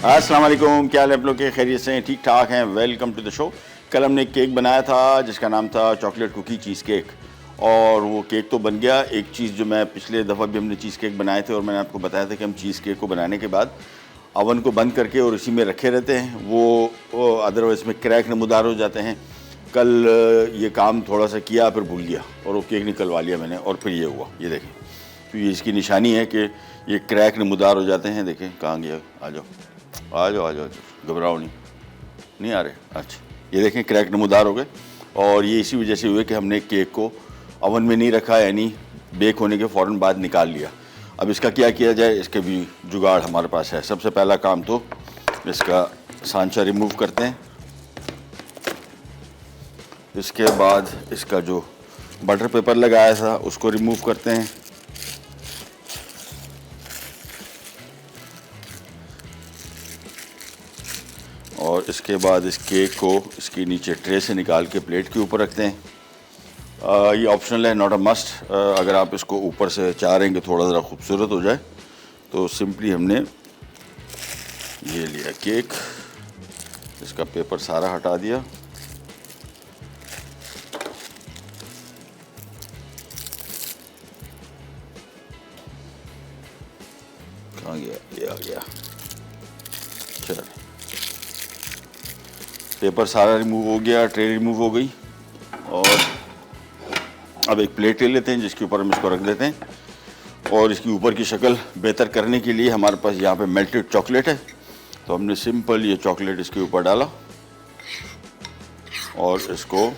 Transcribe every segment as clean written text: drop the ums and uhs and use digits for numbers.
अस्सलाम वालेकुम, क्या हाल है आप लोग के? खैरियत से हैं? ठीक ठाक हैं? Welcome to the show. कल हमने एक केक बनाया था जिसका नाम था चॉकलेट कुकी चीज़ केक, और वो केक तो बन गया। एक चीज़ जो मैं पिछले दफ़ा भी हमने चीज़ केक बनाए थे और मैंने आपको बताया था कि हम चीज़ केक को बनाने के बाद अवन को बंद करके और इसी में रखे रहते हैं, वो अदरवाइज़ में क्रैक नमूदार हो जाते हैं। कल ये काम थोड़ा सा किया फिर भूल गया और वो केक निकलवा लिया मैंने, और फिर ये हुआ। ये देखें, तो ये इसकी निशानी है कि ये क्रैक नमूदार हो जाते हैं। देखें कहाँ गया, आ जाओ आ जाओ आ जाओ, घबराओ नहीं आ रहे। अच्छा, ये देखें क्रैक नमूदार हो गए, और ये इसी वजह से हुए कि हमने केक को अवन में नहीं रखा, यानी बेक होने के फ़ौरन बाद निकाल लिया। अब इसका क्या किया जाए, इसके भी जुगाड़ हमारे पास है। सबसे पहला काम तो इसका सांचा रिमूव करते हैं। इसके बाद इसका जो बटर पेपर लगाया था उसको रिमूव करते हैं। और इसके बाद इस केक को इसकी नीचे ट्रे से निकाल के प्लेट के ऊपर रखते हैं। ये ऑप्शनल है, नॉट अ मस्ट। अगर आप इसको ऊपर से चाह रहे हैं कि थोड़ा ज़रा खूबसूरत हो जाए तो सिंपली हमने ये लिया केक, इसका पेपर सारा हटा दिया, कहाँ गया, ये आ गया। चल, पेपर सारा रिमूव हो गया, ट्रे रिमूव हो गई, और अब एक प्लेट ले लेते हैं जिसके ऊपर हम इसको रख देते हैं। और इसकी ऊपर की शक्ल बेहतर करने के लिए हमारे पास यहाँ पे मेल्टेड चॉकलेट है, तो हमने सिंपल ये चॉकलेट इसके ऊपर डाला और इसको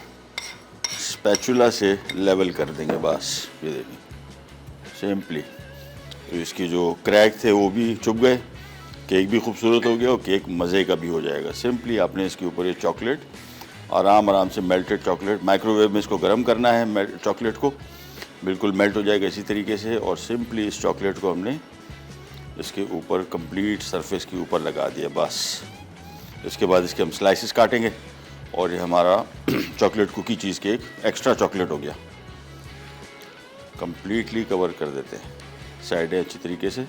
स्पैचुला से लेवल कर देंगे। बस ये देखिए, सिंपली तो इसकी जो क्रैक थे वो भी चुप गए, केक भी खूबसूरत हो गया और केक मज़े का भी हो जाएगा। सिंपली आपने इसके ऊपर ये चॉकलेट आराम से, मेल्टेड चॉकलेट, माइक्रोवेव में इसको गर्म करना है, चॉकलेट को बिल्कुल मेल्ट हो जाएगा इसी तरीके से। और सिंपली इस चॉकलेट को हमने इसके ऊपर कंप्लीट सरफेस के ऊपर लगा दिया। बस इसके बाद इसके हम स्लाइसेस काटेंगे और ये हमारा chocolate cookie cheese cake extra chocolate हो गया। कंप्लीटली कवर कर देते हैं साइडें अच्छी तरीके से।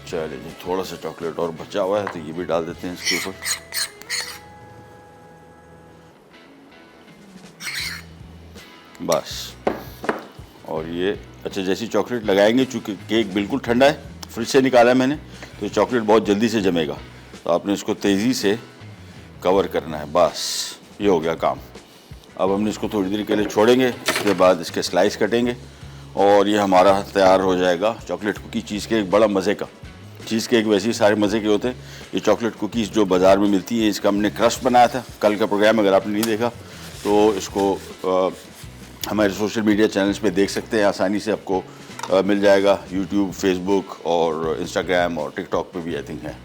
चलिए जी, थोड़ा सा चॉकलेट और बचा हुआ है तो ये भी डाल देते हैं इसके ऊपर। बस, और ये अच्छा, जैसी चॉकलेट लगाएंगे, चूँकि केक बिल्कुल ठंडा है, फ्रिज से निकाला है मैंने, तो चॉकलेट बहुत जल्दी से जमेगा, तो आपने इसको तेज़ी से कवर करना है। बस ये हो गया काम। अब हमने इसको थोड़ी देर के लिए छोड़ेंगे, इसके बाद इसके स्लाइस कटेंगे और ये हमारा तैयार हो जाएगा चॉकलेट कुकी चीज़ केक। बड़ा मज़े का चीज़ केक, वैसे ही सारे मज़े के होते हैं। ये चॉकलेट कुकीज़ जो बाज़ार में मिलती है, इसका हमने क्रस्ट बनाया था कल का प्रोग्राम, अगर आपने नहीं देखा तो इसको हमारे सोशल मीडिया चैनल्स पे देख सकते हैं, आसानी से आपको मिल जाएगा। यूट्यूब, फेसबुक और इंस्टाग्राम और टिकटॉक पे भी आई थिंक है।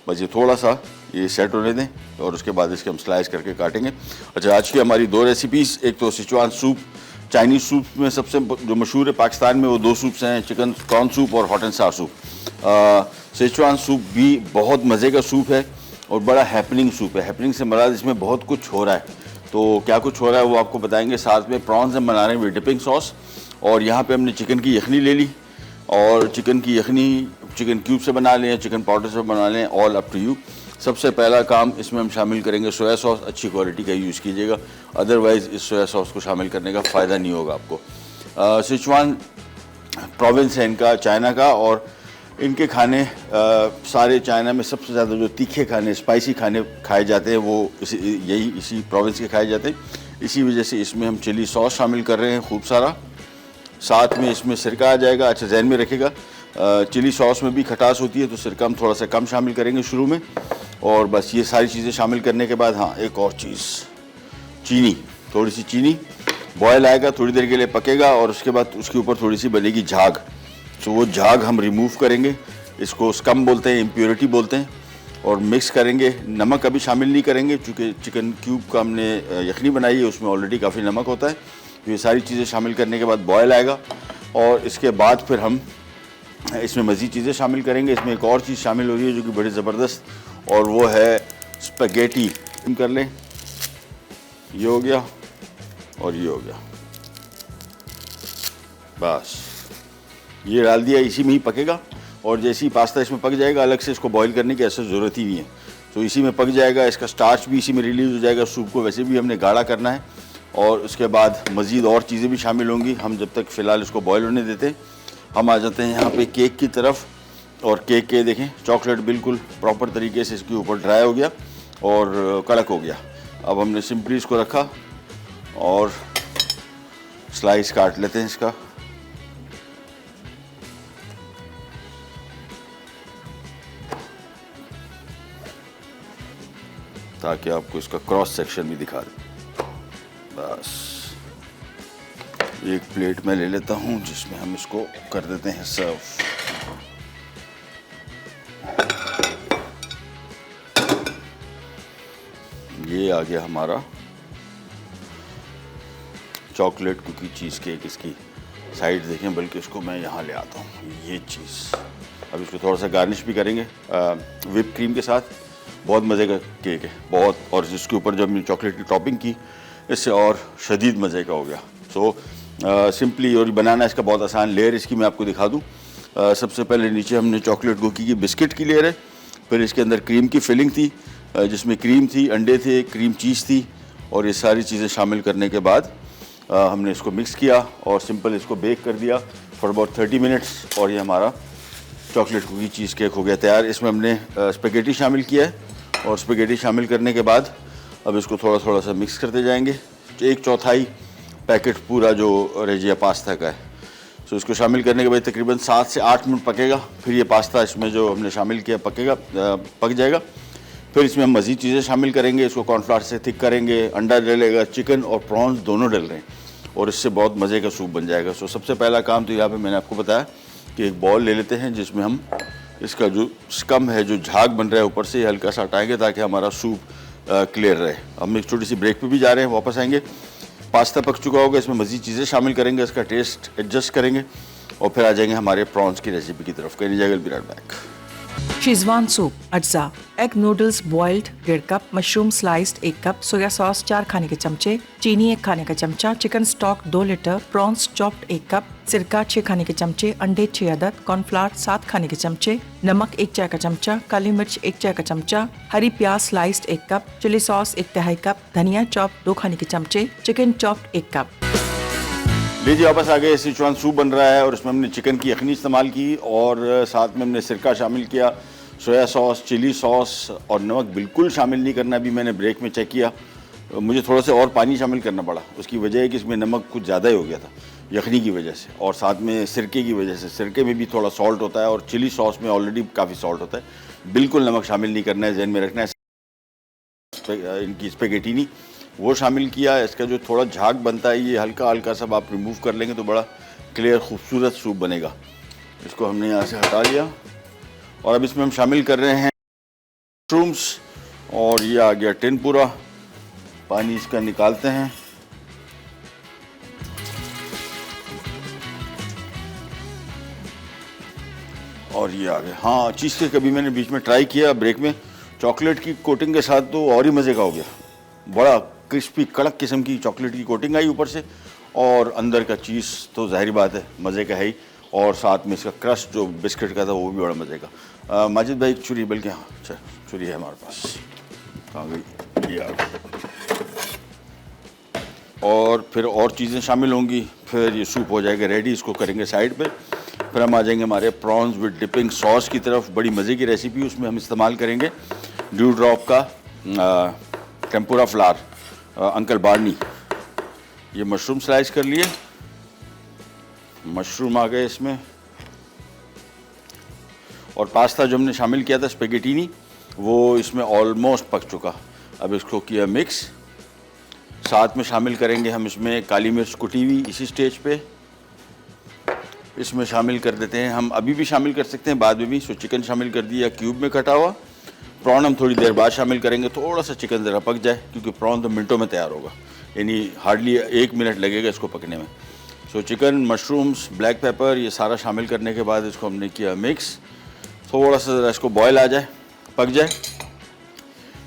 बस ये थोड़ा सा ये सेट होने दें और उसके बाद इसके हम स्लाइस करके काटेंगे। अच्छा, आज की हमारी दो रेसिपीज़, एक तो सिचुआन सूप, चाइनीज़ सूप में सबसे जो मशहूर है पाकिस्तान में, वो दो सूप्स हैं, चिकन कॉर्न सूप और हॉट एंड सार सूप। सिचुआन सूप भी बहुत मज़े का सूप है और बड़ा हैपनिंग सूप है। हैपनिंग से मराद इसमें बहुत कुछ हो रहा है, तो क्या कुछ हो रहा है वो आपको बताएंगे। साथ में प्रॉन्स हम बना रहे हैं विद डिपिंग सॉस, और यहाँ पे हमने चिकन की यखनी ले ली, और चिकन की यखनी चिकन क्यूब से बना लें, चिकन पाउडर से बना लें, ऑल अप टू यू। सबसे पहला काम इसमें हम शामिल करेंगे सोया सॉस। अच्छी क्वालिटी का यूज़ कीजिएगा, अदरवाइज़ इस सोया सॉस को शामिल करने का फ़ायदा नहीं होगा आपको। सिचुआन प्रोविंस है इनका, चाइना का, और इनके खाने सारे चाइना में सबसे ज़्यादा जो तीखे खाने, स्पाइसी खाने खाए जाते हैं वो इसी प्रोविंस के खाए जाते हैं। इसी वजह से इसमें हम चिली सॉस शामिल कर रहे हैं खूब सारा, साथ में इसमें सिरका आ जाएगा। अच्छा, जहन में रखिएगा चिली सॉस में भी खटास होती है, तो सिरका हम थोड़ा सा कम शामिल करेंगे शुरू में। और बस ये सारी चीज़ें शामिल करने के बाद, हाँ एक और चीज़, चीनी, थोड़ी सी चीनी। बॉयल आएगा, थोड़ी देर के लिए पकेगा और उसके बाद उसके ऊपर थोड़ी सी बनेगी झाग, तो वो झाग हम रिमूव करेंगे। इसको स्कम बोलते हैं, इम्प्योरिटी बोलते हैं, और मिक्स करेंगे। नमक अभी शामिल नहीं करेंगे चूँकि चिकन क्यूब का हमने यखनी बनाई है, उसमें ऑलरेडी काफ़ी नमक होता है। तो ये सारी चीज़ें शामिल करने के बाद बॉयल आएगा, और इसके बाद फिर हम इसमें मज़ीद चीज़ें शामिल करेंगे। इसमें एक और चीज़ शामिल हो रही है जो कि बड़ी ज़बरदस्त, और वो है स्पैगेटी। कर लें, ये हो गया। और ये हो गया, बस ये डाल दिया, इसी में ही पकेगा। और जैसे ही पास्ता इसमें पक जाएगा, अलग से इसको बॉईल करने की ऐसे ज़रूरत ही नहीं है, तो इसी में पक जाएगा। इसका स्टार्च भी इसी में रिलीज़ हो जाएगा। सूप को वैसे भी हमने गाढ़ा करना है और उसके बाद मज़ीद और चीज़ें भी शामिल होंगी। हम जब तक फ़िलहाल इसको बॉईल होने देते हैं, हम आ जाते हैं यहाँ पे केक की तरफ। और केक के देखें, चॉकलेट बिल्कुल प्रॉपर तरीके से इसके ऊपर ड्राई हो गया और कड़क हो गया। अब हमने सिंपली इसको रखा और स्लाइस काट लेते हैं इसका। ताकि आपको इसका क्रॉस सेक्शन भी दिखा दे। बस एक प्लेट में ले लेता हूँ जिसमें हम इसको कर देते हैं सर्व। ये आ गया हमारा चॉकलेट कुकी चीज़ केक। इसकी साइड देखें, बल्कि इसको मैं यहाँ ले आता हूँ, ये चीज़। अब इसको थोड़ा सा गार्निश भी करेंगे व्हिप क्रीम के साथ। बहुत मज़े का केक है, बहुत। और जिसके ऊपर जब हमने चॉकलेट की टॉपिंग की, इससे और शदीद मज़े का हो गया। सो सिंपली, और बनाना इसका बहुत आसान। लेयर इसकी मैं आपको दिखा दूँ। सबसे पहले नीचे हमने चॉकलेट कुकी की बिस्किट की लेयर है, फिर इसके अंदर क्रीम की फिलिंग थी जिसमें क्रीम थी, अंडे थे, क्रीम चीज़ थी, और ये सारी चीज़ें शामिल करने के बाद हमने इसको मिक्स किया और सिंपल इसको बेक कर दिया फॉर अबाउट 30 मिनट्स। और ये हमारा चॉकलेट कुकी चीज़ केक हो गया तैयार। इसमें हमने स्पेगेटी शामिल किया है और स्पेगेटी शामिल करने के बाद अब इसको थोड़ा थोड़ा सा मिक्स करते जाएंगे। 1/4 पैकेट पूरा जो रेजिया पास्ता का है, सो इसको शामिल करने के बाद तकरीबन 7 से 8 मिनट पकेगा। फिर ये पास्ता इसमें जो हमने शामिल किया पक जाएगा। फिर इसमें हम मज़ीद चीज़ें शामिल करेंगे। इसको कॉर्नफ्लावर से थिक करेंगे, अंडा डलेगा, चिकन और प्रॉन्स दोनों डल रहे हैं, और इससे बहुत मज़े का सूप बन जाएगा। सो सबसे पहला काम तो यहाँ पे मैंने आपको बताया कि एक बॉल ले लेते हैं जिसमें हम इसका जो स्कम है, जो झाग बन रहा है ऊपर से, हल्का सा हटाएंगे ताकि हमारा सूप क्लियर रहे। हम एक छोटी सी ब्रेक पे भी जा रहे हैं, वापस आएंगे। पास्ता पक चुका होगा, इसमें मज़ीद चीज़ें शामिल करेंगे, इसका टेस्ट एडजस्ट करेंगे और फिर आ जाएंगे हमारे प्रॉन्स की रेसिपी की तरफ। कहीं जाएगा, be right back. Schezwan soup, अज्जा, egg noodles boiled 1.5 cup, mushroom sliced 1 cup, soya sauce 4 खाने के चमचे, चीनी 1 खाने का चमचा, chicken stock 2 litre, prawns chopped 1 cup, सिरका 6 खाने के चमचे, अंडे 6 अदद, कॉर्नफ्लावर 7 खाने के चमचे, नमक 1 चाय का चमचा, काली मिर्च 1 चाय का चमचा, हरी प्याज स्लाइस्ड 1 कप, चिली सॉस 1/2 कप, धनिया चॉप्ड 2 खाने के चमचे, चिकन चॉप्ड 1 कप। लीजिए वापस आ गए। सिचुआन सूप बन रहा है और उसमें हमने चिकन की यखनी इस्तेमाल की और साथ में हमने सिरका शामिल किया, सोया सॉस, चिली सॉस और नमक बिल्कुल शामिल नहीं करना। अभी मैंने ब्रेक में चेक किया, मुझे थोड़ा सा और पानी शामिल करना पड़ा। उसकी वजह है कि इसमें नमक कुछ ज़्यादा ही हो गया था यखनी की वजह से, और साथ में सिरके की वजह से। सिरके में भी थोड़ा सॉल्ट होता है और चिली सॉस में ऑलरेडी काफ़ी सॉल्ट होता है। बिल्कुल नमक शामिल नहीं करना है, जहन में रखना है। इनकी स्पेगेटीनी वो शामिल किया। इसका जो थोड़ा झाग बनता है, ये हल्का हल्का सब आप रिमूव कर लेंगे तो बड़ा क्लियर खूबसूरत सूप बनेगा। इसको हमने यहाँ से हटा लिया और अब इसमें हम शामिल कर रहे हैं मशरूम्स, और ये आ गया टिन पूरा। पानी इसका निकालते हैं। और ये आ गया। हाँ, चीज़ के कभी मैंने बीच में ट्राई किया ब्रेक में, चॉकलेट की कोटिंग के साथ तो और ही मज़े का हो गया। बड़ा क्रिस्पी कड़क किस्म की चॉकलेट की कोटिंग आई ऊपर से, और अंदर का चीज़ तो जाहिर बात है मज़े का है ही, और साथ में इसका क्रस्ट जो बिस्किट का था वो भी बड़ा मज़े का। माजिद भाई, छुरी, बल्कि हाँ अच्छा छुरी है हमारे पास, कहाँ गई, ये आ गई। और फिर और चीज़ें शामिल होंगी, फिर ये सूप हो जाएगा रेडी। इसको करेंगे साइड पे। फिर हम आ जाएंगे हमारे प्रॉन्स विद डिपिंग सॉस की तरफ। बड़ी मज़े की रेसिपी, उसमें हम इस्तेमाल करेंगे ड्यू ड्रॉप का टेम्पुरा फ्लावर, अंकल बार्नी। ये मशरूम स्लाइस कर लिए, मशरूम आ गए इसमें, और पास्ता जो हमने शामिल किया था स्पेगेटीनी, वो इसमें ऑलमोस्ट पक चुका। अब इसको किया मिक्स। साथ में शामिल करेंगे हम इसमें काली मिर्च कुटी हुई इसी स्टेज पे। इसमें शामिल कर देते हैं हम, अभी भी शामिल कर सकते हैं बाद में भी। सो चिकन शामिल कर दिया क्यूब में कटा हुआ। प्रॉन हम थोड़ी देर बाद शामिल करेंगे, थोड़ा सा चिकन ज़रा पक जाए, क्योंकि प्रॉन तो मिनटों में तैयार होगा, यानी हार्डली 1 मिनट लगेगा इसको पकने में। So chicken, mushrooms, black pepper, ये सारा शामिल करने के बाद इसको हमने किया मिक्स। थोड़ा सा ज़रा इसको बॉयल आ जाए, पक जाए।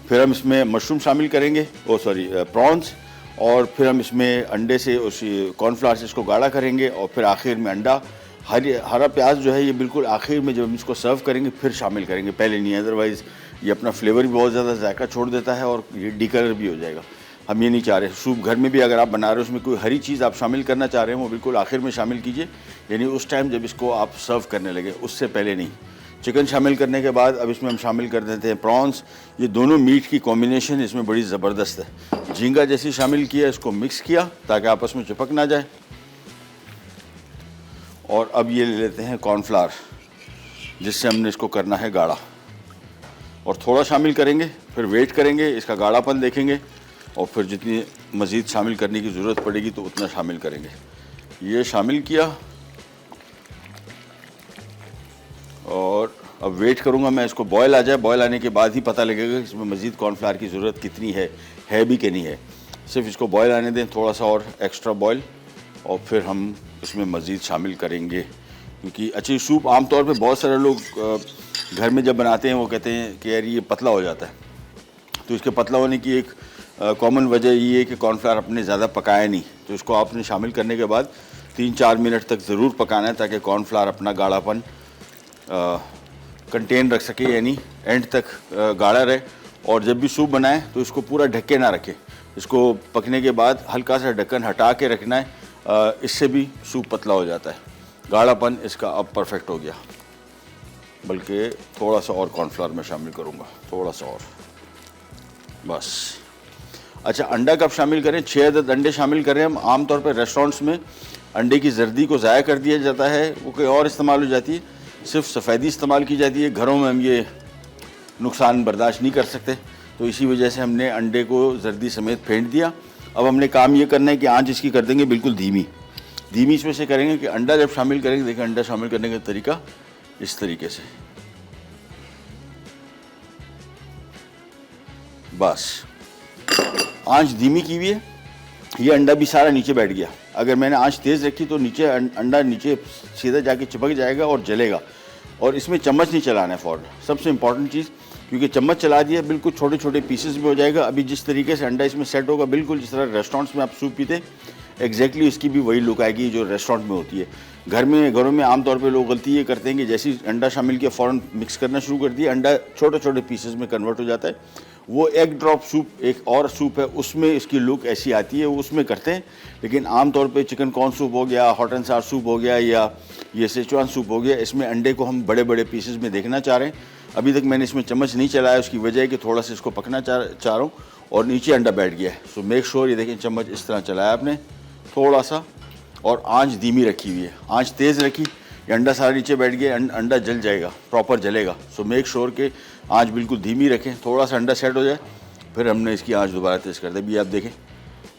फिर हम इसमें मशरूम शामिल करेंगे, प्रॉन्स, और फिर हम इसमें अंडे से उस कॉर्नफ्लावर से इसको गाढ़ा करेंगे और फिर आखिर में अंडा, हरा प्याज जो है ये बिल्कुल आखिर में जब हम इसको सर्व करेंगे फिर शामिल करेंगे, पहले नहीं। अदरवाइज़ ये अपना फ्लेवर भी बहुत ज़्यादा जायका छोड़ देता है और ये डिकलर भी हो जाएगा। हम ये नहीं चाह रहे। सूप घर में भी अगर आप बना रहे हो उसमें कोई हरी चीज़ आप शामिल करना चाह रहे हैं वो बिल्कुल आखिर में शामिल कीजिए, यानी उस टाइम जब इसको आप सर्व करने लगे, उससे पहले नहीं। चिकन शामिल करने के बाद अब इसमें हम शामिल कर देते हैं प्रॉन्स। ये दोनों मीट की कॉम्बिनेशन इसमें बड़ी ज़बरदस्त है। झींगा जैसी शामिल किया, इसको मिक्स किया ताकि आपस में चिपक ना जाए। और अब ये ले लेते हैं कॉर्नफ्लावर, जिससे हमने इसको करना है गाढ़ा, और थोड़ा शामिल करेंगे, फिर वेट करेंगे, इसका गाढ़ापन देखेंगे और फिर जितनी मज़ीद शामिल करने की ज़रूरत पड़ेगी तो उतना शामिल करेंगे। ये शामिल किया और अब वेट करूँगा मैं इसको बॉयल आ जाए। बॉयल आने के बाद ही पता लगेगा कि इसमें मज़ीद कॉर्नफ्लावर की ज़रूरत कितनी है भी कि नहीं है। सिर्फ इसको बॉयल आने दें, थोड़ा सा और एक्स्ट्रा बॉयल, और फिर हम इसमें मज़ीद शामिल करेंगे। क्योंकि अच्छी सूप आमतौर पे बहुत सारे लोग घर में जब बनाते हैं वो कहते हैं कि यार ये पतला हो जाता है। तो इसके पतला होने की एक कॉमन वजह ये है कि कॉर्नफ्लावर अपने ज़्यादा पकाया नहीं। तो इसको आपने शामिल करने के बाद 3-4 मिनट तक ज़रूर पकाना है ताकि कॉर्नफ्लावर अपना गाढ़ापन कंटेन रख सके, यानी एंड तक गाढ़ा रहे। और जब भी सूप बनाएं तो इसको पूरा ढके ना रखें, इसको पकने के बाद हल्का सा ढक्कन हटा के रखना है। इससे भी सूप पतला हो जाता है। गाढ़ापन इसका अब परफेक्ट हो गया, बल्कि थोड़ा सा और कॉर्नफ्लावर मैं शामिल करूँगा, थोड़ा सा और, बस। अच्छा, अंडा कब शामिल करें? 6 अदद अंडे शामिल करें हम। आमतौर पर रेस्टोरेंट्स में अंडे की जर्दी को ज़ाया कर दिया जाता है, वो कोई और इस्तेमाल हो जाती है, सिर्फ सफ़ेदी इस्तेमाल की जाती है। घरों में हम ये नुकसान बर्दाश्त नहीं कर सकते, तो इसी वजह से हमने अंडे को जर्दी समेत फेंट दिया। अब हमने काम ये करना है कि आंच इसकी कर देंगे बिल्कुल धीमी इसमें से करेंगे कि अंडा जब शामिल करेंगे, देखिए अंडा शामिल करने का तरीका इस तरीके से, बस आंच धीमी की हुई है। ये अंडा भी सारा नीचे बैठ गया। अगर मैंने आंच तेज़ रखी तो नीचे अंडा नीचे सीधा जाके चिपक जाएगा और जलेगा। और इसमें चम्मच नहीं चलाना है फ़ौरन, सबसे इम्पॉर्टेंट चीज़, क्योंकि चम्मच चला दिया बिल्कुल छोटे छोटे पीसेस में हो जाएगा। अभी जिस तरीके से अंडा इसमें सेट होगा, बिल्कुल जिस तरह रेस्टोरेंट्स में आप सूप पीते एग्जैक्टली इसकी भी वही लुक आएगी जो रेस्टोरेंट में होती है। घरों में आमतौर पे लोग गलती ये करते हैं कि जैसे ही अंडा शामिल किया फ़ौरन मिक्स करना शुरू कर दिया, अंडा छोटे छोटे पीसेस में कन्वर्ट हो जाता है। वो एग ड्रॉप सूप एक और सूप है, उसमें इसकी लुक ऐसी आती है, वो उसमें करते हैं। लेकिन आमतौर पे चिकन कॉर्न सूप हो गया, हॉट एंड सार सूप हो गया, या ये सेचुआन सूप हो गया, इसमें अंडे को हम बड़े बड़े पीसेस में देखना चाह रहे हैं। अभी तक मैंने इसमें चम्मच नहीं चलाया, उसकी वजह है कि थोड़ा सा इसको पकना चाह रहा हूँ और नीचे अंडा बैठ गया है। सो मेक श्योर, ये देखें चम्मच इस तरह चलाया आपने थोड़ा सा, और आंच धीमी रखी हुई है। आंच तेज़ रखी, ये अंडा सारा नीचे बैठ गया, अंडा जल जाएगा, प्रॉपर जलेगा। सो मेक श्योर कि आंच बिल्कुल धीमी रखें, थोड़ा सा अंडा सेट हो जाए फिर हमने इसकी आंच दोबारा तेज़ कर दी। भी आप देखें,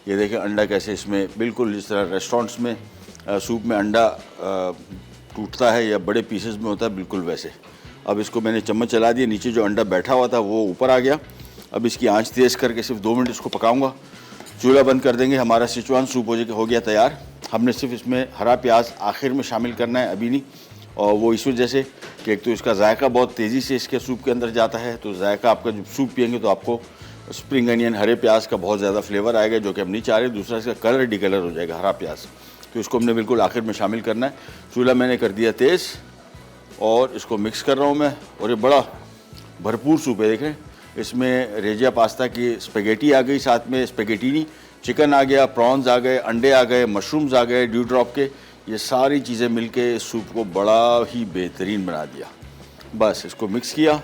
ये देखें अंडा कैसे इसमें बिल्कुल जिस तरह रेस्टोरेंट्स में सूप में अंडा टूटता है या बड़े पीसेस में होता है, बिल्कुल वैसे। अब इसको मैंने चम्मच चला दिया, नीचे जो अंडा बैठा हुआ था वो ऊपर आ गया। अब इसकी आंच तेज़ करके सिर्फ 2 मिनट इसको पकाऊंगा, चूल्हा बंद कर देंगे। हमारा सिचुआन सूप हो गया तैयार। हमने सिर्फ इसमें हरा प्याज आखिर में शामिल करना है, अभी नहीं। और वो इस वजह से कि एक तो इसका जायका बहुत तेज़ी से इसके सूप के अंदर जाता है, तो जायका आपका जब सूप पियेंगे तो आपको स्प्रिंग अनियन हरे प्याज का बहुत ज़्यादा फ्लेवर आएगा, जो कि हम नहीं चाह रहे। दूसरा इसका कलर डिकलर हो जाएगा हरा प्याज, तो इसको हमने बिल्कुल आखिर में शामिल करना है। चूल्हा मैंने कर दिया तेज़ और इसको मिक्स कर रहा हूँ मैं। और ये बड़ा भरपूर सूप है, देख रहे हैं। इसमें रेजिया पास्ता की स्पेगेटी आ गई, साथ में स्पेगेटीनी चिकन आ गया, प्रॉन्स आ गए, अंडे आ गए, मशरूम्स आ गए ड्यू ड्रॉप के। ये सारी चीज़ें मिलके इस सूप को बड़ा ही बेहतरीन बना दिया। बस इसको मिक्स किया,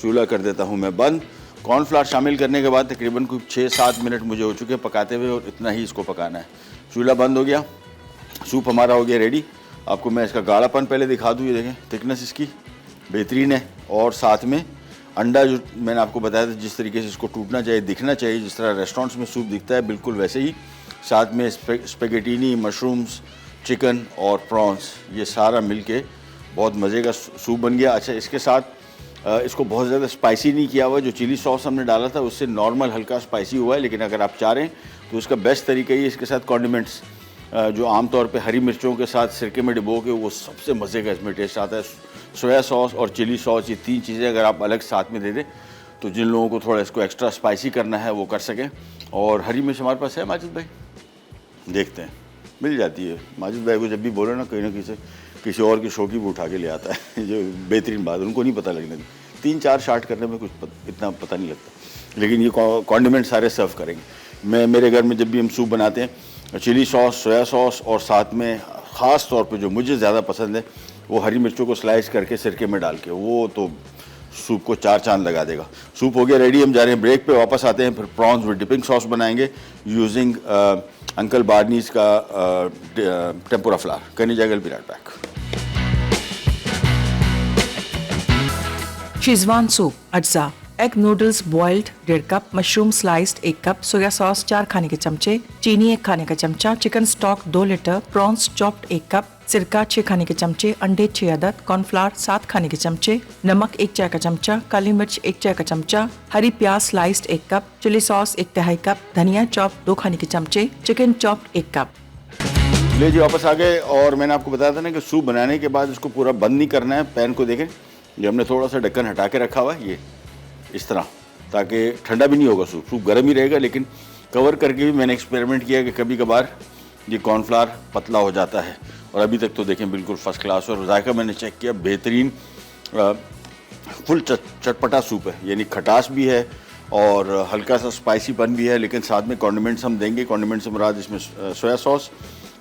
चूल्हा कर देता हूँ मैं बंद। कॉर्नफ्लावर शामिल करने के बाद तकरीबन कुछ 6-7 मिनट मुझे हो चुके पकाते हुए, और इतना ही इसको पकाना है। चूल्हा बंद हो गया, सूप हमारा हो गया रेडी। आपको मैं इसका गाढ़ापन पहले दिखा दूँ, ये देखें थिकनेस इसकी बेहतरीन है। और साथ में अंडा जो मैंने आपको बताया था जिस तरीके से इसको टूटना चाहिए, दिखना चाहिए, जिस तरह रेस्टोरेंट्स में सूप दिखता है बिल्कुल वैसे ही। साथ में स्पेगेटीनी, मशरूम्स, चिकन और प्रॉन्स, ये सारा मिलके बहुत मज़े का सूप बन गया। अच्छा, इसके साथ इसको बहुत ज़्यादा स्पाइसी नहीं किया हुआ, जो चिली सॉस हमने डाला था उससे नॉर्मल हल्का स्पाइसी हुआ है। लेकिन अगर आप चाह रहे हैं तो इसका बेस्ट तरीका ही इसके साथ कॉन्डिमेंट्स जो आमतौर पे हरी मिर्चों के साथ सिरके में डिबो के, वो सबसे मज़े का इसमें टेस्ट आता है। सोया सॉस और चिली सॉस, ये 3 चीज़ें अगर आप अलग साथ में दे दें तो जिन लोगों को थोड़ा इसको एक्स्ट्रा स्पाइसी करना है वो कर सकें। और हरी मिर्च हमारे पास है माजिद भाई, देखते हैं मिल जाती है। माजिद भाई को जब भी बोलो ना, कहीं ना किसी और की शौकी भी उठा के ले आता है जो बेहतरीन बात, उनको नहीं पता लगने दी। 3-4 शाट करने में इतना पता नहीं लगता, लेकिन ये कॉन्डिमेंट सारे सर्व करेंगे। मेरे घर में जब भी हम सूप बनाते हैं, चिली सॉस, सोया सॉस और साथ में ख़ास तौर पे जो मुझे ज़्यादा पसंद है वो हरी मिर्चों को स्लाइस करके सिरके में डाल के, वो तो सूप को 4 चांद लगा देगा। सूप हो गया रेडी, हम जा रहे हैं ब्रेक पे, वापस आते हैं, फिर प्रॉन्स विद डिपिंग सॉस बनाएंगे यूजिंग अंकल बार्नीज का टेम्पुरा फ्लावर। कनी जगल be right back. Schezwan soup अज्जा, egg noodles boiled 1.5 cup, mushroom sliced 1 cup, soya sauce 4 खाने के चमचे, चीनी 1 खाने का चमचा, chicken stock 2 litre, prawns chopped 1 cup, सिरका 6 खाने के चमचे, अंडे 6 अदद, कॉर्नफ्लावर 7 खाने के चमचे, नमक 1 चाय का चमचा, काली मिर्च 1 चाय का चमचा, हरी प्याज स्लाइस्ड 1 कप, चिली सॉस 1/2 कप, धनिया चॉप्ड 2 खाने के चमचे, चिकन चॉप्ड 1 कप। ले जी वापस आ गए, और मैंने आपको बताया था ना कि सूप बनाने के बाद इसको पूरा बंद नहीं करना है। पैन को देखें, जो हमने थोड़ा सा ढक्कन हटा के रखा हुआ है, ये इस तरह, ताकि ठंडा भी नहीं होगा सूप, सूप गर्म ही रहेगा। लेकिन कवर करके भी मैंने एक्सपेरिमेंट किया कि कभी कभार ये कॉर्नफ्लावर पतला हो जाता है, और अभी तक तो देखें बिल्कुल फर्स्ट क्लास। और जायका मैंने चेक किया, बेहतरीन फुल चटपटा सूप है, यानी खटास भी है और हल्का सा स्पाइसीपन भी है, लेकिन साथ में कॉन्डिमेंट्स हम देंगे। कॉन्डिमेंट से मुराद इसमें सोया सॉस,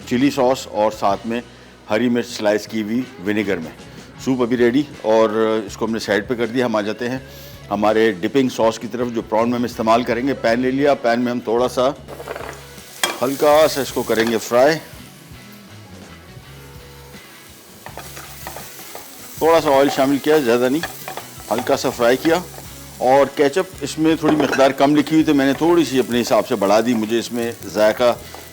चिली सॉस और साथ में हरी मिर्च स्लाइस की हुई विनेगर में। सूप अभी रेडी, और इसको हमने साइड पे कर दिया। हम आ जाते हैं हमारे डिपिंग सॉस की तरफ, जो प्रॉन में हम इस्तेमाल करेंगे। पैन ले लिया, पैन में हम थोड़ा सा हल्का सा इसको करेंगे फ्राई, थोड़ा सा ऑयल शामिल किया, ज़्यादा नहीं, हल्का सा फ्राई किया। और केचप इसमें थोड़ी मिकदार कम लिखी हुई, तो मैंने थोड़ी सी अपने हिसाब से बढ़ा दी। मुझे इसमें जायका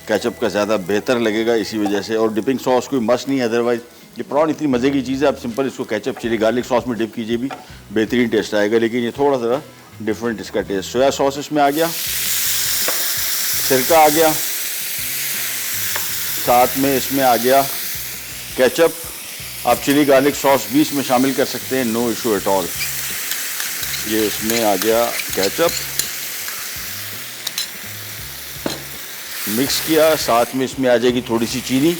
केचप का ज़्यादा बेहतर लगेगा इसी वजह से। और डिपिंग सॉस कोई मस्ट नहीं है, अदरवाइज़ ये प्रॉन इतनी मज़े की चीज़ है, आप सिंपल इसको केचप चिली गार्लिक सॉस में डिप कीजिए भी बेहतरीन टेस्ट आएगा। लेकिन ये थोड़ा सा डिफरेंट इसका टेस्ट। सोया सॉस इसमें आ गया, सिरका आ गया, साथ में इसमें आ गया केचप। आप चिली गार्लिक सॉस भी इसमें शामिल कर सकते हैं, नो इशू एट ऑल। ये इसमें आ गया केचप, मिक्स किया, साथ में इसमें आ जाएगी थोड़ी सी चीनी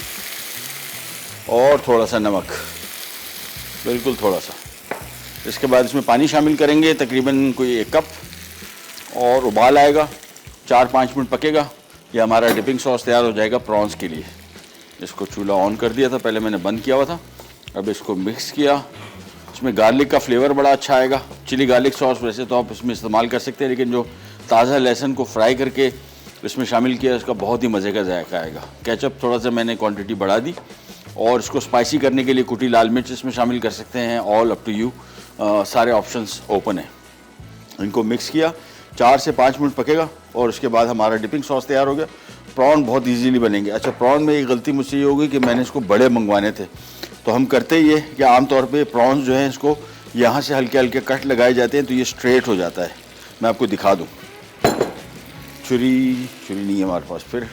और थोड़ा सा नमक, बिल्कुल थोड़ा सा। इसके बाद इसमें पानी शामिल करेंगे, तकरीबन कोई 1 कप, और उबाल आएगा, 4-5 मिनट पकेगा। ये हमारा डिपिंग सॉस तैयार हो जाएगा प्रॉन्स के लिए। इसको चूल्हा ऑन कर दिया था, पहले मैंने बंद किया हुआ था। अब इसको मिक्स किया, इसमें गार्लिक का फ्लेवर बड़ा अच्छा आएगा। चिली गार्लिक सॉस वैसे तो आप इसमें इस्तेमाल कर सकते हैं, लेकिन जो ताज़ा लहसुन को फ्राई करके इसमें शामिल किया, इसका बहुत ही मज़े का जायका आएगा। केचप थोड़ा सा मैंने क्वांटिटी बढ़ा दी, और इसको स्पाइसी करने के लिए कुटी लाल मिर्च इसमें शामिल कर सकते हैं, ऑल अप टू यू, सारे ऑप्शंस ओपन है। इनको मिक्स किया, 4 से 5 मिनट पकेगा, और उसके बाद हमारा डिपिंग सॉस तैयार हो गया। प्रॉन बहुत इजीली बनेंगे। अच्छा, प्रॉन में एक गलती मुझसे ये होगी कि मैंने इसको बड़े मंगवाने थे, तो हम करते ये कि आमतौर पे प्रॉन्स जो हैं इसको यहाँ से हल्के हल्के कट लगाए जाते हैं, तो ये स्ट्रेट हो जाता है। मैं आपको दिखा दूँ, छुरी नहीं है हमारे पास, फिर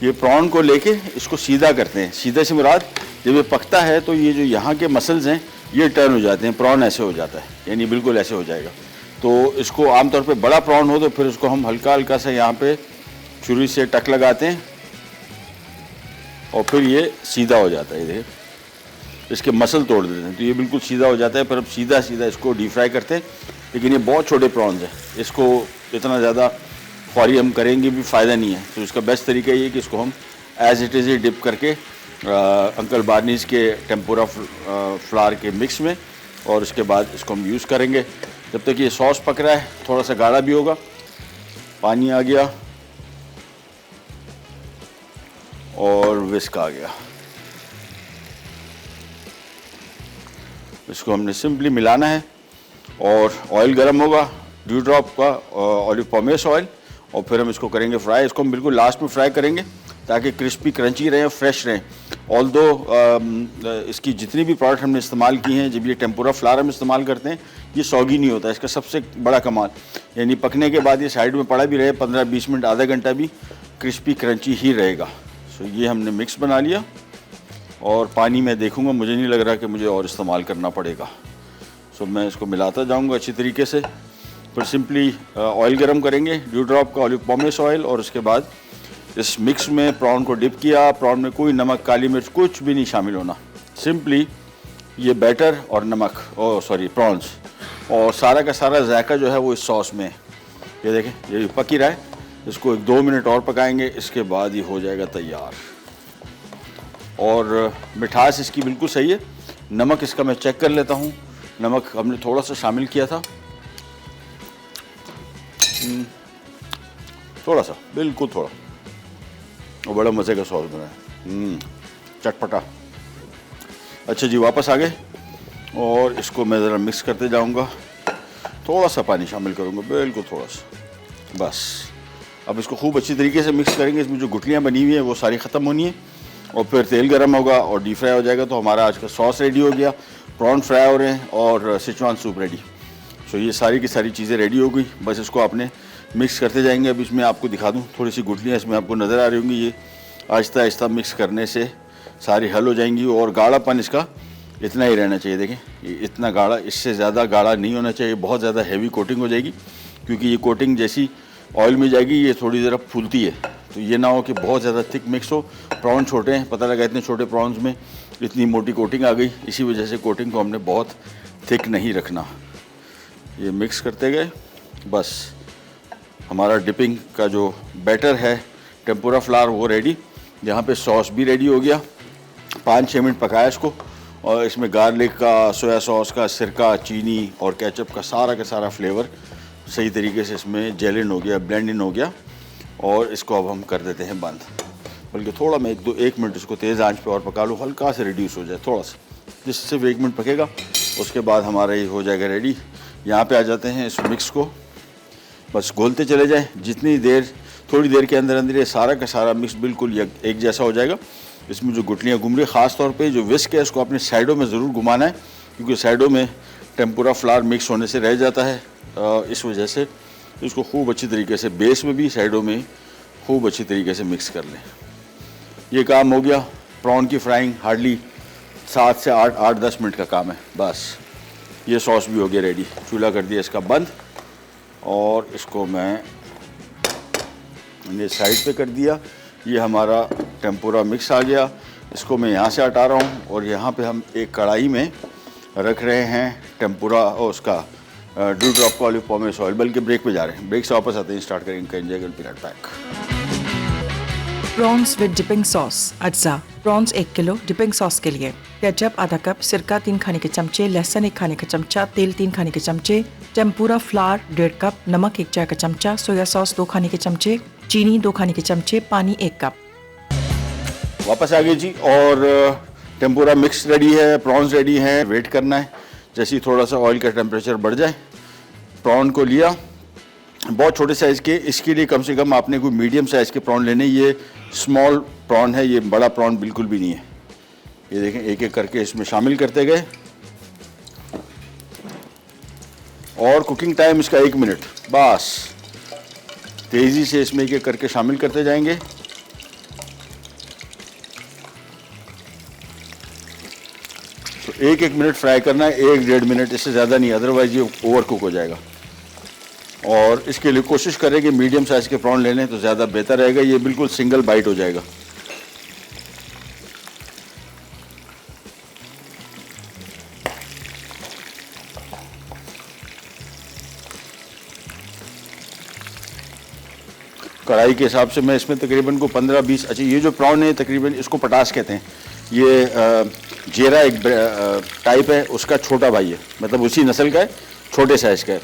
ये प्रॉन को लेके इसको सीधा करते हैं। सीधा से मुराद, जब ये पकता है तो ये जो यहाँ के मसल्स हैं ये टर्न हो जाते हैं, प्रॉन ऐसे हो जाता है, यानी बिल्कुल ऐसे हो जाएगा। तो इसको आमतौर पे बड़ा प्रॉन हो तो फिर उसको हम हल्का हल्का सा यहाँ पे छुरी से टक लगाते हैं, और फिर ये सीधा हो जाता है। ये देखिए, इसके मसल तोड़ देते हैं, तो ये बिल्कुल सीधा हो जाता है। पर अब सीधा इसको डीप फ्राई करते हैं, लेकिन ये बहुत छोटे प्रॉन्स हैं, इसको इतना ज़्यादा फौरी हम करेंगे भी फ़ायदा नहीं है। तो इसका बेस्ट तरीका ये है कि इसको हम एज़ इट इज़ ही डिप करके अंकल बार्नीज़ के टेम्पुरा फ्लावर के मिक्स में, और उसके बाद इसको हम यूज़ करेंगे। जब तक ये सॉस पक रहा है, थोड़ा सा गाढ़ा भी होगा। पानी आ गया और विस्क आ गया, इसको हमने सिंपली मिलाना है, और ऑयल गर्म होगा, ड्यू ड्रॉप का ऑलिव पॉमेस ऑयल, और फिर हम इसको करेंगे फ्राई। इसको हम बिल्कुल लास्ट में फ्राई करेंगे ताकि क्रिस्पी क्रंची रहें, फ्रेश रहें। ऑल्दो इसकी जितनी भी प्रोडक्ट हमने इस्तेमाल की हैं, जब ये टेम्पुरा फ्लावर हम इस्तेमाल करते हैं, ये सौगी नहीं होता। इसका सबसे बड़ा कमाल, यानी पकने के बाद ये साइड में पड़ा भी रहे 15-20 मिनट, आधा घंटा भी क्रिस्पी क्रंची ही रहेगा। सो ये हमने मिक्स बना लिया, और पानी मैं देखूंगा, मुझे नहीं लग रहा कि मुझे और इस्तेमाल करना पड़ेगा। सो मैं इसको मिलाता जाऊंगा अच्छी तरीके से। फिर सिंपली ऑयल गरम करेंगे, ड्यू ड्रॉप का ऑलिव पॉमेस ऑयल, और उसके बाद इस मिक्स में प्रॉन को डिप किया। प्रॉन में कोई नमक, काली मिर्च कुछ भी नहीं शामिल होना, सिंपली ये बैटर और नमक प्रॉन्स और सारा का सारा जायका जो है वो इस सॉस में है। ये देखें, ये पक ही रहा है, इसको 1-2 मिनट और पकाएंगे, इसके बाद ये हो जाएगा तैयार। और मिठास इसकी बिल्कुल सही है। नमक इसका मैं चेक कर लेता हूँ, नमक हमने थोड़ा सा शामिल किया था, थोड़ा सा, बिल्कुल थोड़ा, और बड़ा मज़े का सॉस बना है, चटपटा। अच्छा जी, वापस आ गए और इसको मैं ज़रा मिक्स करते जाऊंगा। थोड़ा सा पानी शामिल करूंगा, बिल्कुल थोड़ा सा, बस। अब इसको खूब अच्छी तरीके से मिक्स करेंगे। इसमें जो गुठलियाँ बनी हुई हैं वो सारी ख़त्म होनी है, और फिर तेल गर्म होगा और डीप फ्राई हो जाएगा। तो हमारा आज का सॉस रेडी हो गया, प्रॉन फ्राई हो रहे हैं और सिचुआन सूप रेडी। सो ये सारी की सारी चीज़ें रेडी हो गई, बस इसको आपने मिक्स करते जाएंगे। अब इसमें आपको दिखा दूँ, थोड़ी सी गुठलियाँ इसमें आपको नज़र आ रही होंगी, ये आहिस्ता आहिस्ता मिक्स करने से सारी हल हो जाएंगी। और गाढ़ापन इसका इतना ही रहना चाहिए, देखें ये इतना गाढ़ा, इससे ज़्यादा गाढ़ा नहीं होना चाहिए, बहुत ज़्यादा हैवी कोटिंग हो जाएगी, क्योंकि ये कोटिंग जैसी ऑयल में जाएगी ये थोड़ी ज़रा फूलती है। तो ये ना हो कि बहुत ज़्यादा थिक मिक्स हो। प्रॉन छोटे हैं, पता लगा इतने छोटे प्रॉन्स में इतनी मोटी कोटिंग आ गई, इसी वजह से कोटिंग को हमने बहुत थिक नहीं रखना। ये मिक्स करते गए, बस हमारा डिपिंग का जो बैटर है टेम्पुरा फ्लावर वो रेडी। यहाँ पे सॉस भी रेडी हो गया, 5-6 मिनट पकाया इसको, और इसमें गार्लिक का, सोया सॉस का, सिरका, चीनी और केचप का सारा फ्लेवर सही तरीके से इसमें जेल इन हो गया, ब्लेंड इन हो गया। और इसको अब हम कर देते हैं बंद, बल्कि थोड़ा मैं 1 मिनट इसको तेज़ आंच पे और पका लूँ, हल्का से रिड्यूस हो जाए थोड़ा सा, जिससे सिर्फ 1 मिनट पकेगा, उसके बाद हमारा ये हो जाएगा रेडी। यहाँ पे आ जाते हैं, इस मिक्स को बस घोलते चले जाएं, जितनी देर, थोड़ी देर के अंदर अंदर ये सारा का सारा मिक्स बिल्कुल एक जैसा हो जाएगा। इसमें जो गुठलियाँ घूम रही, ख़ास तौर पे जो विस्क है इसको अपने साइडों में ज़रूर घुमाना है, क्योंकि साइडों में टेम्पुरा फ्लावर मिक्स होने से रह जाता है, इस वजह से इसको खूब अच्छी तरीके से बेस में भी साइडों में खूब अच्छी तरीके से मिक्स कर लें। ये काम हो गया। प्रॉन की फ्राइंग हार्डली 7 से 8-10 मिनट का काम है, बस। ये सॉस भी हो गया रेडी, चूल्हा कर दिया इसका बंद, और इसको मैंने साइड पे कर दिया। ये हमारा टेम्पुरा मिक्स आ गया, इसको मैं यहाँ से हटा रहा हूँ, और यहाँ पे हम एक कढ़ाई में रख रहे हैं टेम्पुरा और उसका ड्यू ड्रॉप का ऑलिव पॉमेस ऑयल। बल्कि ब्रेक पे जा रहे हैं, ब्रेक से वापस आते हैं, स्टार्ट करेंगे, enjoy period pack. Prawns with dipping sauce अज्जा। प्रॉन्स 1 किलो, डिपिंग सॉस के लिए केचप आधा कप, सिरका 3 खाने के चमचे, लहसुन 1 खाने का चमचा, तेल 3 खाने के चमचे, टेम्पुरा फ्लावर 1.5 कप, नमक 1 चाय का चमचा, सोया सॉस 2 खाने के चमचे, चीनी 2 खाने के चमचे, पानी 1 कप। वापस आ गए जी, और टेम्पुरा मिक्स रेडी है, प्रॉन्स रेडी हैं। वेट करना है, जैसे ही थोड़ा सा ऑयल का टेम्परेचर बढ़ जाए। प्रॉन को लिया, बहुत छोटे साइज़ के, इसके लिए कम से कम आपने कोई मीडियम साइज़ के प्रॉन लेने। ये स्मॉल प्रॉन है, ये बड़ा प्रॉन बिल्कुल भी नहीं है। ये देखें, एक एक करके इसमें शामिल करते गए, और कुकिंग टाइम इसका 1 मिनट, बस। तेज़ी से इसमें एक एक करके शामिल करते जाएंगे। तो 1-1 मिनट फ्राई करना है, 1-1.5 मिनट, इससे ज़्यादा नहीं, अदरवाइज ये ओवर कुक हो जाएगा। और इसके लिए कोशिश करें कि मीडियम साइज़ के प्रॉन ले लें तो ज़्यादा बेहतर रहेगा, ये बिल्कुल सिंगल बाइट हो जाएगा। कढ़ाई के हिसाब से मैं इसमें तकरीबन को 15-20, अच्छा ये जो प्रॉन है तकरीबन इसको पटास कहते हैं। ये जेरा एक टाइप है, उसका छोटा भाई है, मतलब उसी नस्ल का है, छोटे साइज़ का है।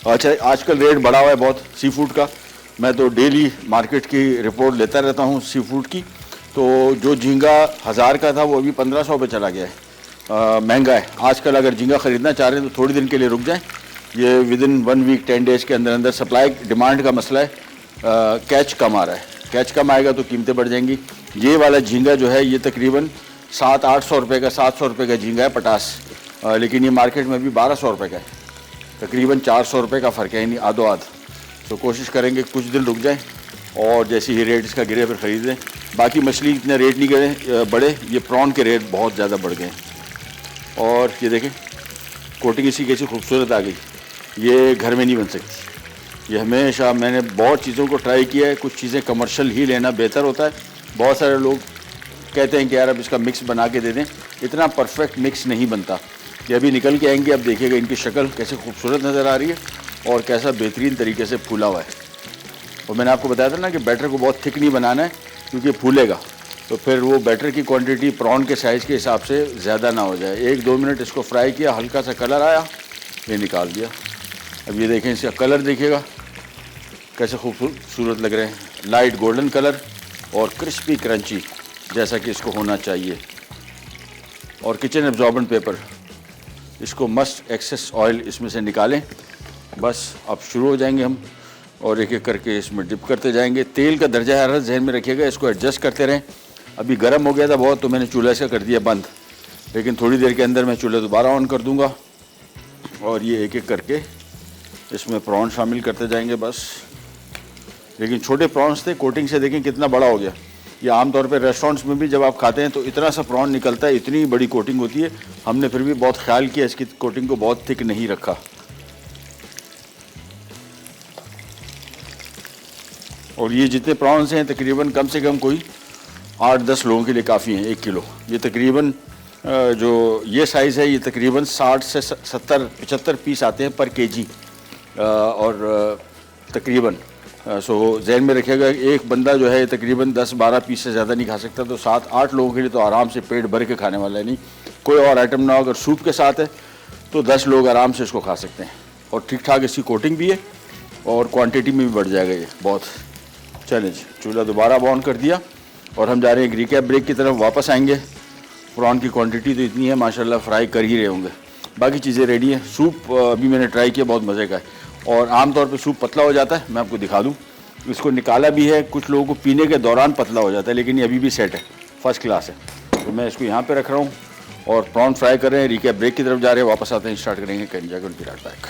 अच्छा, आजकल रेट बढ़ा हुआ है बहुत सी फूड का। मैं तो डेली मार्केट की रिपोर्ट लेता रहता हूँ सी फूड की। तो जो झींगा 1000 का था वो अभी 1500 पे चला गया है, महंगा है आजकल। अगर झींगा ख़रीदना चाह रहे हैं तो थोड़ी दिन के लिए रुक जाएं, ये विदिन 1 वीक 10 डेज़ के अंदर अंदर, सप्लाई डिमांड का मसला है, कैच कम आ रहा है। कैच कम आएगा तो कीमतें बढ़ जाएंगी। ये वाला झींगा जो है ये तकरीबन 700-800 रुपये का, 700 रुपये का झींगा है पटास, लेकिन ये मार्केट में भी 1200 रुपये का है, तकरीबन 400 रुपये का फ़र्क है, यानी आधो आध। तो कोशिश करेंगे कुछ दिन रुक जाएं, और जैसे ही रेट इसका गिरे फिर ख़रीद लें। बाकी मछली इतने रेट नहीं गिरे बढ़े, ये प्रॉन के रेट बहुत ज़्यादा बढ़ गए। और ये देखें कोटिंग इसकी कैसी खूबसूरत आ गई, ये घर में नहीं बन सकती। ये हमेशा मैंने बहुत चीज़ों को ट्राई किया है, कुछ चीज़ें कमर्शियल ही लेना बेहतर होता है। बहुत सारे लोग कहते हैं कि यार अब इसका मिक्स बना के दे दें, इतना परफेक्ट मिक्स नहीं बनता। ये अभी निकल के आएंगे, अब देखिएगा इनकी शक्ल कैसे खूबसूरत नज़र आ रही है और कैसा बेहतरीन तरीके से फूला हुआ है। और मैंने आपको बताया था ना कि बैटर को बहुत थिक नहीं बनाना है क्योंकि फूलेगा, तो फिर वो बैटर की क्वांटिटी प्रॉन के साइज़ के हिसाब से ज़्यादा ना हो जाए। 1-2 मिनट इसको फ्राई किया, हल्का सा कलर आया, ये निकाल दिया। अब ये देखें इसका कलर देखिएगा कैसे खूबसूरत लग रहे हैं, लाइट गोल्डन कलर और क्रिस्पी क्रंची जैसा कि इसको होना चाहिए। और किचन एब्जॉर्बेंट पेपर, इसको मस्ट एक्सेस ऑयल इसमें से निकालें। बस अब शुरू हो जाएंगे हम और एक एक करके इसमें डिप करते जाएंगे। तेल का दर्जा हरारत जहन में रखिएगा, इसको एडजस्ट करते रहें। अभी गर्म हो गया था बहुत, तो मैंने चूल्हा इसका कर दिया बंद, लेकिन थोड़ी देर के अंदर मैं चूल्हा दोबारा ऑन कर दूंगा और ये एक एक करके इसमें प्रॉन शामिल करते जाएंगे बस। लेकिन छोटे प्रॉन्स थे, कोटिंग से देखें कितना बड़ा हो गया। ये आमतौर पे रेस्टोरेंट्स में भी जब आप खाते हैं तो इतना सा प्रॉन निकलता है, इतनी बड़ी कोटिंग होती है। हमने फिर भी बहुत ख्याल किया, इसकी कोटिंग को बहुत थिक नहीं रखा। और ये जितने प्रॉन्स हैं तकरीबन कम से कम कोई 8-10 लोगों के लिए काफ़ी हैं। 1 किलो ये तकरीबन जो ये साइज़ है, ये तकरीबन 60 से 70-75 पीस आते हैं पर केजी। और तकरीबन सो जहन में रखिएगा एक बंदा जो है तकरीबन 10-12 पीस से ज़्यादा नहीं खा सकता, तो 7-8 लोगों के लिए तो आराम से पेट भर के खाने वाला है। नहीं कोई और आइटम ना हो, अगर सूप के साथ है तो 10 लोग आराम से इसको खा सकते हैं। और ठीक ठाक इसकी कोटिंग भी है और क्वांटिटी में भी बढ़ जाएगा ये बहुत। चलें जी, चूल्हा दोबारा ऑन कर दिया और हम जा रहे हैं रिकैप ब्रेक की तरफ वापस आएंगे। प्रॉन की क्वांटिटी तो इतनी है माशाल्लाह, फ्राई कर ही रहे होंगे, बाकी चीज़ें रेडी हैं। सूप अभी मैंने ट्राई किया, बहुत मज़े का है। और आमतौर पे सूप पतला हो जाता है, मैं आपको दिखा दूं, इसको निकाला भी है। कुछ लोगों को पीने के दौरान पतला हो जाता है, लेकिन ये अभी भी सेट है, फर्स्ट क्लास है। तो मैं इसको यहाँ पे रख रहा हूँ और प्रॉन फ्राई कर रहे हैं। रिकैप ब्रेक की तरफ जा रहे हैं, वापस आते हैं, स्टार्ट करेंगे। कैन जाकर be right back.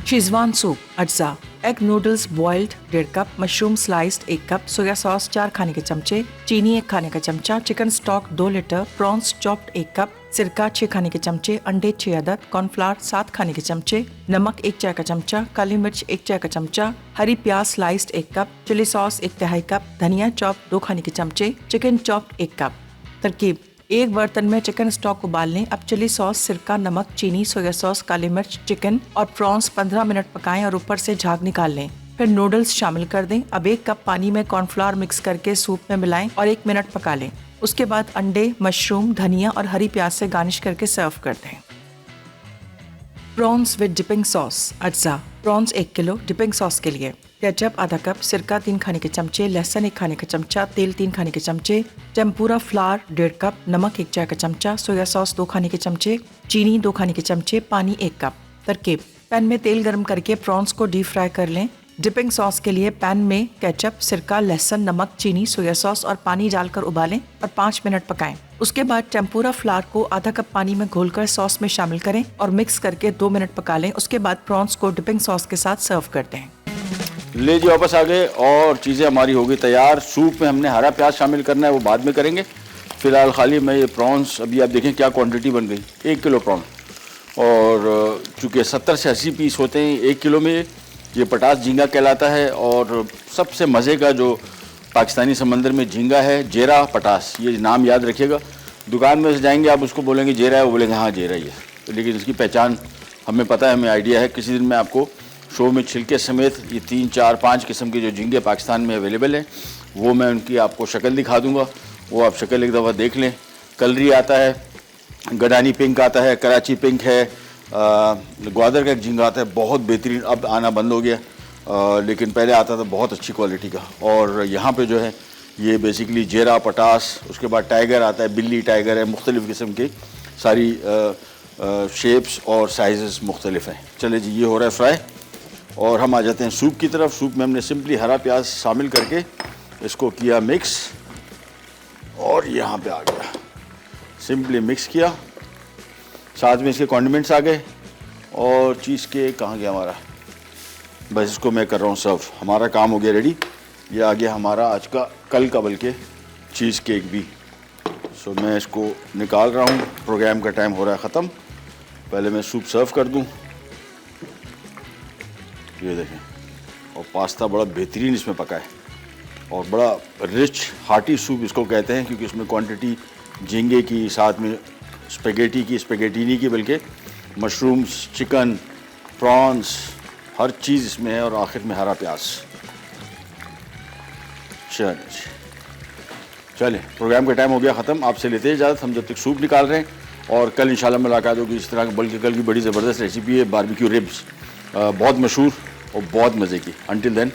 Schezwan soup अज्जा, egg noodles boiled 1.5 cup, mushroom sliced 1 cup, soya sauce 4 खाने के चमचे, चीनी 1 खाने का चमचा, chicken stock 2 litre, prawns chopped 1 cup, सिरका 6 खाने के चमचे, अंडे 6 अदद, कॉर्नफ्लावर 7 खाने के चमचे, नमक 1 चाय का चमचा, काली मिर्च 1 चाय का चमचा, हरी प्याज स्लाइस्ड 1 कप, चिली सॉस 1/2 कप, धनिया चॉप 2 खाने के चमचे, चिकन चॉप्ड 1 कप। तरकीब: एक बर्तन में चिकन स्टॉक उबाल लें। अब चिली सॉस, सिरका, नमक, चीनी, सोया सॉस, काली मिर्च, चिकन और प्रॉन्स 15 मिनट पकाएं और ऊपर से झाग निकाल लें। फिर नूडल्स शामिल कर दें। अब 1 कप पानी में कॉर्नफ्लावर मिक्स करके सूप में मिलाएं और 1 मिनट पका लें। उसके बाद अंडे, मशरूम, धनिया और हरी प्याज से गार्निश करके सर्व कर दें। प्रॉन्स विद डिपिंग सॉस अज्जा, प्रॉन्स 1 किलो, डिपिंग सॉस के लिए केचप आधा कप, सिरका 3 खाने के चमचे, लहसुन 1 खाने का चमचा, तेल 3 खाने के चमचे, टेम्पुरा फ्लावर 1.5 कप, नमक 1 चाय का चमचा, सोया सॉस 2 खाने के चमचे, चीनी 2 खाने के चमचे, पानी 1 कप। तरकीब: पैन में तेल गर्म करके प्रॉन्स को डीप फ्राई कर लें। डिपिंग सॉस के लिए पैन में केचप, सिरका, लहसुन, नमक, चीनी, सोया सॉस और पानी डालकर उबालें और 5 मिनट पकाएं। उसके बाद टेम्पुरा फ्लावर को आधा कप पानी में घोलकर सॉस में शामिल करें और मिक्स करके 2 मिनट पका लें। उसके बाद प्रॉन्स को डिपिंग सॉस के साथ सर्व कर दें। ले जी, वापस आ गए और चीज़ें हमारी हो गई तैयार। सूप में हमने हरा प्याज शामिल करना है, वो बाद में करेंगे। फ़िलहाल खाली मैं ये प्रॉन्स, अभी आप देखें क्या क्वांटिटी बन गई, 1 किलो प्रॉन। और चूँकि 70 से 80 पीस होते हैं 1 किलो में, ये पटास झींगा कहलाता है। और सबसे मज़े का जो पाकिस्तानी समंदर में झींगा है, जेरा पटास, ये नाम याद रखिएगा। दुकान में जाएंगे आप, उसको बोलेंगे जेरा है, वो बोलेंगे हाँ जेरा ही है, लेकिन इसकी पहचान हमें पता है, हमें आइडिया है। किसी दिन मैं आपको शो में छिलके समेत ये 3, 4, 5 किस्म के जो झींगे पाकिस्तान में अवेलेबल हैं, वो मैं उनकी आपको शक्ल दिखा दूंगा। वो आप शक्ल एक दफ़ा देख लें। कलरी आता है, गडानी पिंक आता है, कराची पिंक है, ग्वादर का एक झींगा आता है, बहुत बेहतरीन, अब आना बंद हो गया, लेकिन पहले आता था बहुत अच्छी क्वालिटी का। और यहाँ पे जो है ये बेसिकली जेरा पटास, उसके बाद टाइगर आता है, बिल्ली टाइगर है, मुख्तलिफ़ किस्म की सारी शेप्स और साइज़ मुख्तलिफ हैं। चले जी, ये हो रहा है फ्राई और हम आ जाते हैं सूप की तरफ। सूप में हमने सिंपली हरा प्याज शामिल करके इसको किया मिक्स और यहाँ पे आ गया, सिंपली मिक्स किया, साथ में इसके कॉन्डिमेंट्स आ गए और चीज़ के कहाँ गया हमारा, बस इसको मैं कर रहा हूँ सर्व। हमारा काम हो गया रेडी। ये आ गया हमारा आज का कल का बल्कि चीज़ केक भी। सो मैं इसको निकाल रहा हूँ, प्रोग्राम का टाइम हो रहा है ख़त्म। पहले मैं सूप सर्व कर दूँ। ये देखें, और पास्ता बड़ा बेहतरीन इसमें पका है और बड़ा रिच हार्टी सूप इसको कहते हैं, क्योंकि इसमें क्वांटिटी झींगे की, साथ में स्पेगेटी की, स्पेगेटीनी की, बल्कि मशरूम्स, चिकन, प्रॉन्स, हर चीज़ इसमें है, और आखिर में हरा प्याज। चले प्रोग्राम का टाइम हो गया ख़त्म। आपसे लेते हैं इजाज़त, हम जब तक सूप निकाल रहे हैं। और कल इंशाल्लाह मुलाकात होगी इस तरह, बल्कि कल की बड़ी ज़बरदस्त रेसिपी है बारबेक्यू रिब्स, बहुत मशहूर और बहुत मज़े की। अंटिल देन,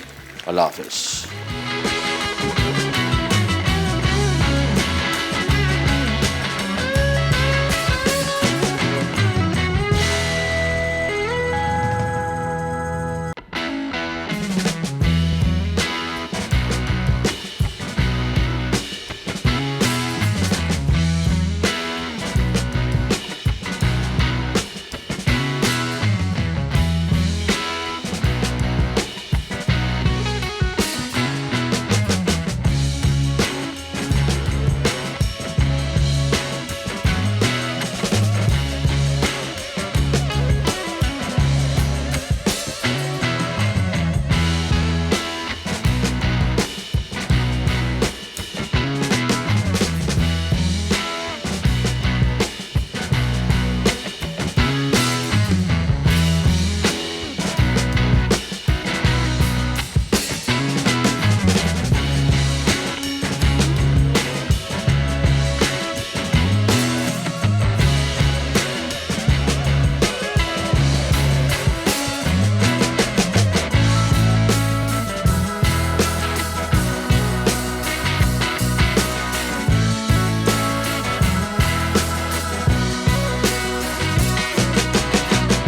अल्लाह हाफ़िज़।